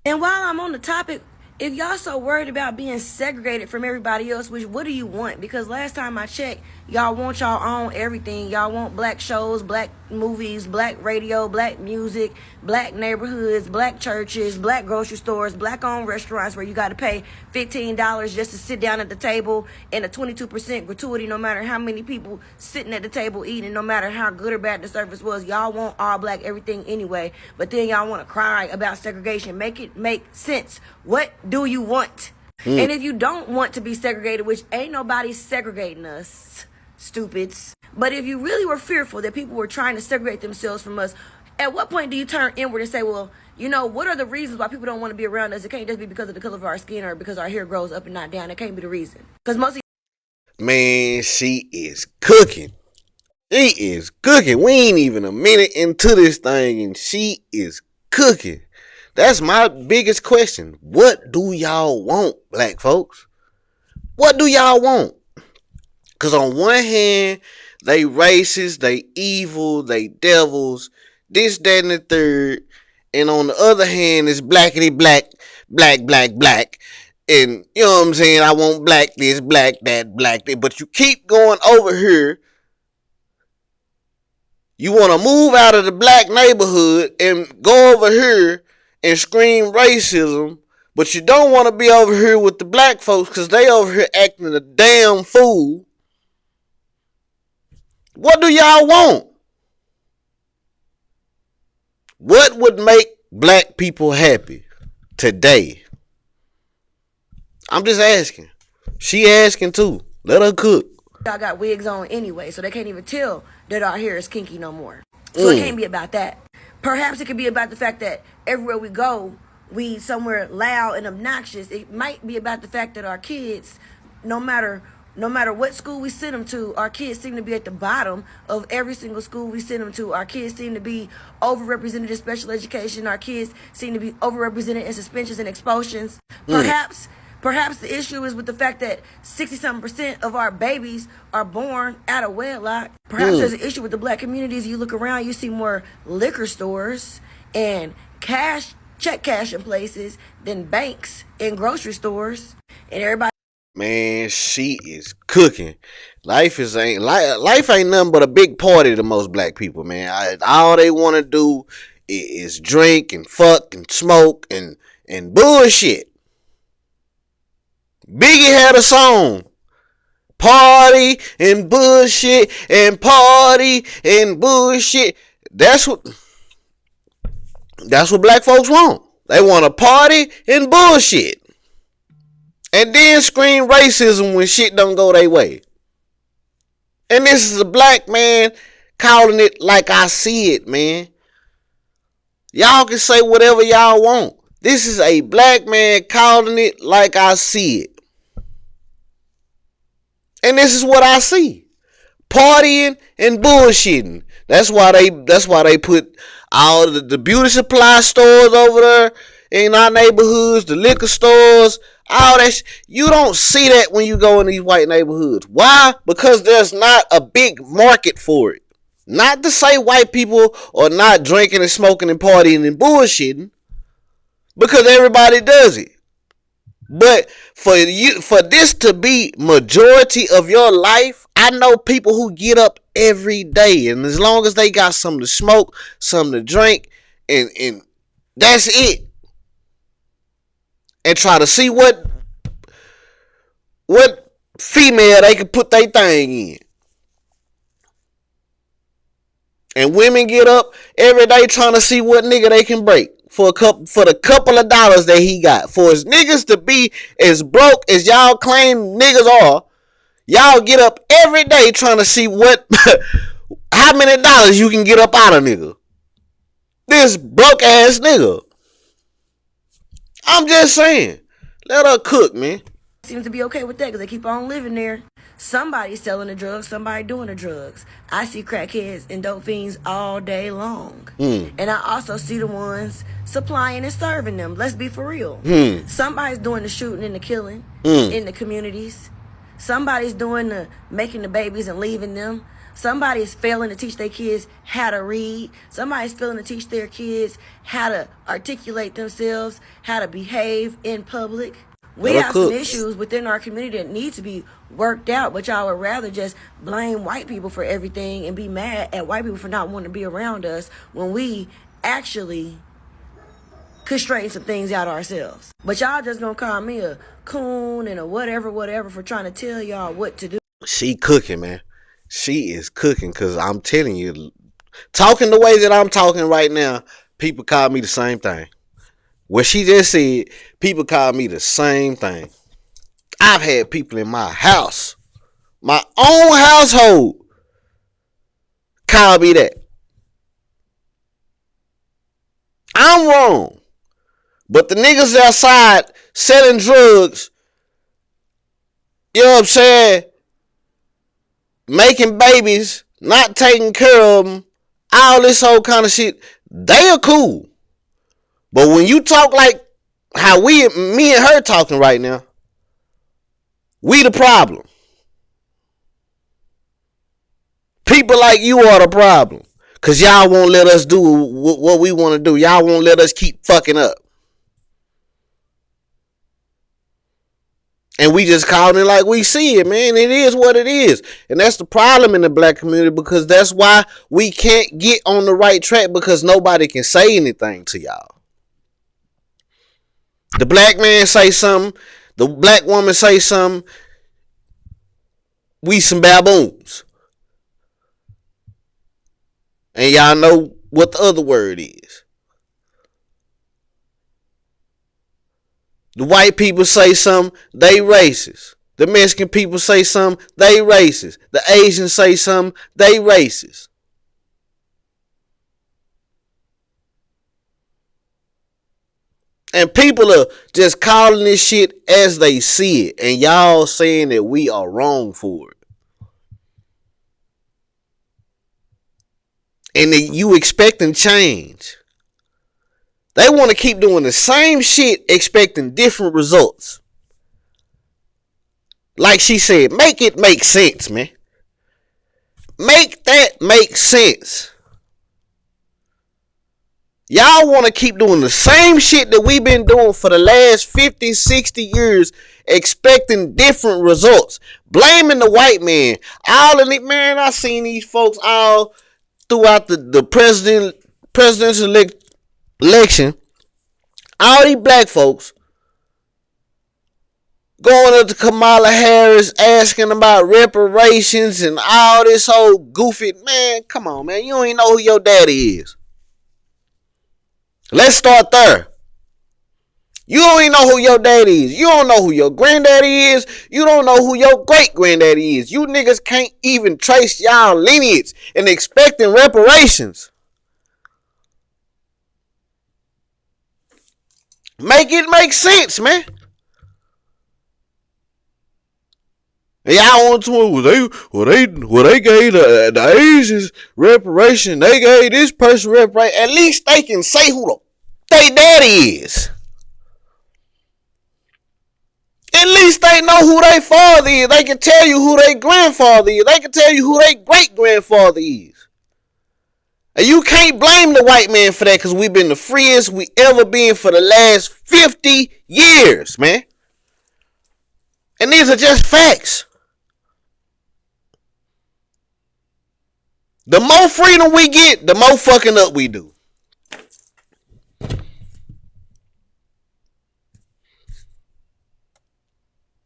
And while I'm on the topic, if y'all so worried about being segregated from everybody else, what do you want? Because last time I checked, y'all want y'all own everything. Y'all want black shows, black movies, black radio, black music, black neighborhoods, black churches, black grocery stores, black owned restaurants where you got to pay $15 just to sit down at the table, and a 22% gratuity no matter how many people sitting at the table eating, no matter how good or bad the service was. Y'all want all black everything anyway, but then y'all want to cry about segregation. Make it make sense. What do you want? And if you don't want to be segregated, which ain't nobody segregating us, stupids, but if you really were fearful that people were trying to segregate themselves from us, at what point do you turn inward and say, well, you know, what are the reasons why people don't want to be around us? It can't just be because of the color of our skin or because our hair grows up and not down. That can't be the reason. Because most of Man, she is cooking. She is cooking. We ain't even a minute into this thing and she is cooking. That's my biggest question. What do y'all want, black folks? What do y'all want? Because on one hand, they racist, they evil, they devils, this, that, and the third. And on the other hand, it's blackity black, black, black, black. And you know what I'm saying? I want black this, black that, black that. But you keep going over here. You want to move out of the black neighborhood and go over here and scream racism. But you don't want to be over here with the black folks because they over here acting a damn fool. What do y'all want? What would make black people happy today? I'm just asking. She asking too. Let her cook. y'all got wigs on anyway, so they can't even tell that our hair is kinky no more. So it can't be about that. Perhaps it could be about the fact that everywhere we go, we somewhere loud and obnoxious. It might be about the fact that our kids, no matter what school we send them to, our kids seem to be at the bottom of every single school we send them to. Our kids seem to be overrepresented in special education. Our kids seem to be overrepresented in suspensions and expulsions. Perhaps the issue is with the fact that 60-something% of our babies are born out of wedlock. Perhaps there's an issue with the black communities. You look around, you see more liquor stores and check cashing places than banks and grocery stores. And everybody, Man, she is cooking. Life ain't nothing but a big party to most black people, man. All they want to do is drink and fuck and smoke and bullshit. Biggie had a song, party and bullshit and party and bullshit. That's what black folks want. They want to party and bullshit. And then scream racism when shit don't go their way. And this is a black man calling it like I see it, man. Y'all can say whatever y'all want. This is a black man calling it like I see it. And this is what I see. Partying and bullshitting. That's why they put all the beauty supply stores over there in our neighborhoods, the liquor stores, all that. You don't see that when you go in these white neighborhoods. Why? Because there's not a big market for it. Not to say white people are not drinking and smoking and partying and bullshitting, because everybody does it. But for this to be majority of your life, I know people who get up every day, and as long as they got something to smoke, something to drink, and that's it. And try to see what female they can put their thing in. And women get up every day trying to see what nigga they can break for the couple of dollars that he got. For his niggas to be as broke as y'all claim niggas are, y'all get up every day trying to see how many dollars you can get up out of nigga. This broke ass nigga. I'm just saying. Let her cook, man. seem to be okay with that because they keep on living there. Somebody's selling the drugs, somebody doing the drugs. I see crackheads and dope fiends all day long. And I also see the ones supplying and serving them. Let's be for real. Somebody's doing the shooting and the killing in the communities. Somebody's doing the making the babies and leaving them. Somebody is failing to teach their kids how to read. Somebody's failing to teach their kids how to articulate themselves, how to behave in public. We Let her have some cook. issues within our community that need to be worked out, but y'all would rather just blame white people for everything and be mad at white people for not wanting to be around us when we actually could straighten some things out ourselves. But y'all just gonna call me a coon and a whatever for trying to tell y'all what to do. She cooking, man. She is cooking, because I'm telling you, talking the way that I'm talking right now, people call me the same thing. What she just said, people call me the same thing. I've had people in my house, my own household, call me that. I'm wrong. But the niggas outside selling drugs, you know what I'm saying, making babies, not taking care of them, all this whole kind of shit, they are cool. But when you talk like how me and her talking right now, we the problem. People like you are the problem. Because y'all won't let us do what we want to do. Y'all won't let us keep fucking up. And we just call it like we see it, man. It is what it is. And that's the problem in the black community, because that's why we can't get on the right track, because nobody can say anything to y'all. The black man say something, the black woman say something, we some baboons. And y'all know what the other word is. The white people say something, they racist. The Mexican people say something, they racist. The Asians say something, they racist. And people are just calling this shit as they see it. And y'all saying that we are wrong for it. And that you expecting change. They want to keep doing the same shit, expecting different results. Like she said, make it make sense, man. Make that make sense. Y'all want to keep doing the same shit that we've been doing for the last 50, 60 years, expecting different results. Blaming the white man. All in it, man, I seen these folks all throughout the presidential election. All these black folks going up to Kamala Harris asking about reparations and all this whole goofy. Man, come on, man. You don't even know who your daddy is. Let's start there. You don't even know who your daddy is. You don't know who your granddaddy is. You don't know who your great granddaddy is. You niggas can't even trace y'all lineage and expecting reparations. Make it make sense, man. Y'all want to they gave the Asians reparation. They gave this person reparation. At least they can say who they daddy is. At least they know who their father is. They can tell you who their grandfather is. They can tell you who their great grandfather is. And you can't blame the white man for that, because we've been the freest we ever been for the last 50 years, man. And these are just facts. The more freedom we get, the more fucking up we do.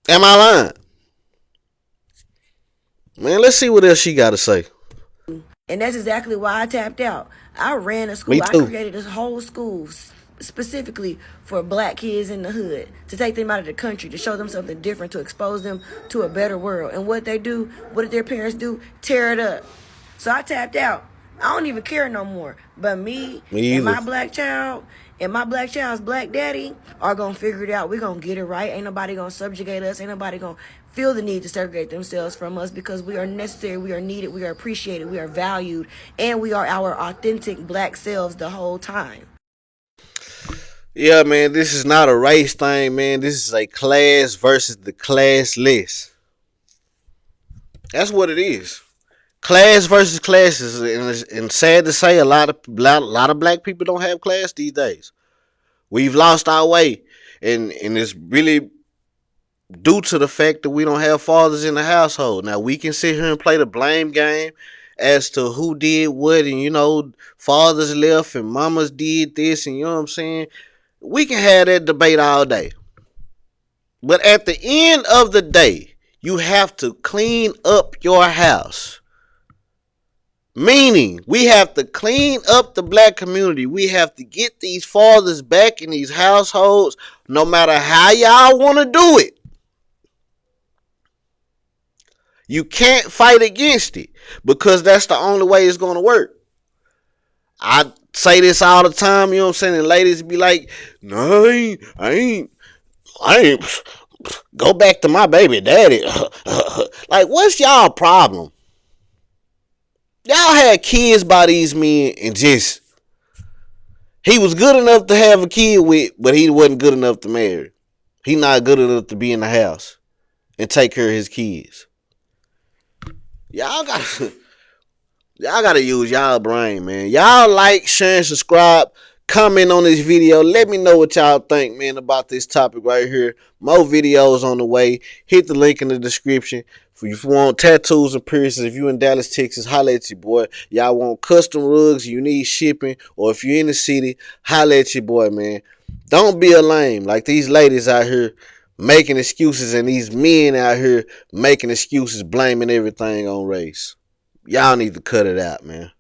Am I lying? Man, let's see what else she got to say. And that's exactly why I tapped out. I ran a school. I created this whole school specifically for black kids in the hood, to take them out of the country, to show them something different, to expose them to a better world. And what they do, what did their parents do? Tear it up. So I tapped out. I don't even care no more. But me and my black child and my black child's black daddy are going to figure it out. We're going to get it right. Ain't nobody going to subjugate us. Ain't nobody going to feel the need to segregate themselves from us, because we are necessary, we are needed, we are appreciated, we are valued, and we are our authentic black selves the whole time. Yeah, man, this is not a race thing, man. This is a class versus the classless. That's what it is. Class versus classes, and sad to say, a lot of black people don't have class these days. We've lost our way, and it's really due to the fact that we don't have fathers in the household. Now we can sit here and play the blame game as to who did what, and fathers left and mamas did this, and you know what I'm saying. We can have that debate all day, but at the end of the day, you have to clean up your house. Meaning, we have to clean up the black community. We have to get these fathers back in these households, no matter how y'all want to do it. You can't fight against it because that's the only way it's going to work. I say this all the time, you know what I'm saying? And ladies be like, no, I ain't. Go back to my baby daddy. Like, what's y'all problem? Y'all had kids by these men and just he was good enough to have a kid with, but he wasn't good enough to marry. He not good enough to be in the house and take care of his kids. Y'all got Y'all gotta use y'all brain, man. Y'all like, share, and subscribe. Comment on this video. Let me know what y'all think, man, about this topic right here. More videos on the way. Hit the link in the description. If you want tattoos and piercings, if you in Dallas, Texas, holla at your boy. Y'all want custom rugs, you need shipping, or if you're in the city, holla at your boy, man. Don't be a lame like these ladies out here making excuses and these men out here making excuses, blaming everything on race. Y'all need to cut it out, man.